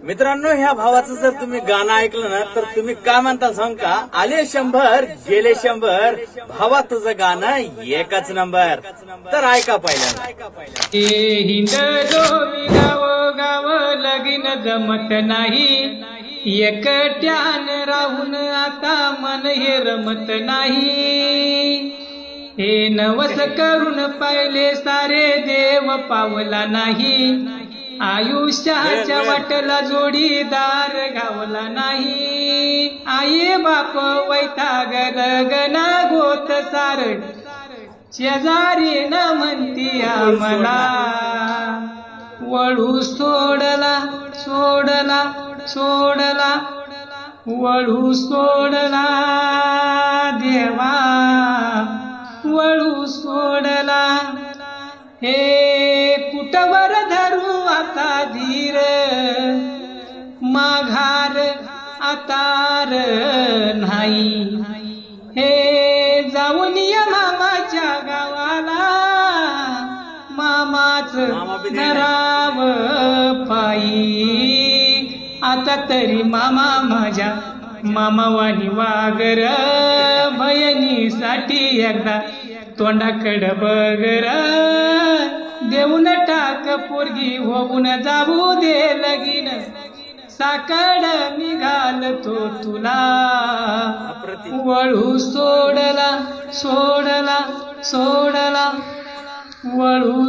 मित्रांनो, ह्या भावाचं जर तुम्ही गाणं ऐकलं ना तर तुम्ही काय म्हणता सांग का, आले 100 गेले 100, भावा तुझं गाणं एकच नंबर. तर ऐका पहिल्यांदा. हिंदलो मी गाव गाव लगीन जमत नाही, एकट्यान राहून आता मन हे रमत नाही. हे नवस करून पाहिले सारे देव पावला नाही, आयुष्याच्या वाटला जोडीदार गावला नाही. आई बाप वैताग लगना गोत सार, शेजारी न म्हणती आम्हाला. वळू सोडला सोडला सोडला, वळू सोडला देवा, वळू सोडला. हे कुटवर धरू आता धीर, माघार आतार नाही. हे जाऊन या मामाच्या गावाला, मामाच नराव पायी. आता तरी मामा माझ्या मामावानी वागर, बहिणीसाठी एकदा तोंडाकड बगर. देऊन टाक पोरगी होऊन जाऊ दे लगीन, साकड निघालतो तुला. वळू सोडला सोडला सोडला, वळू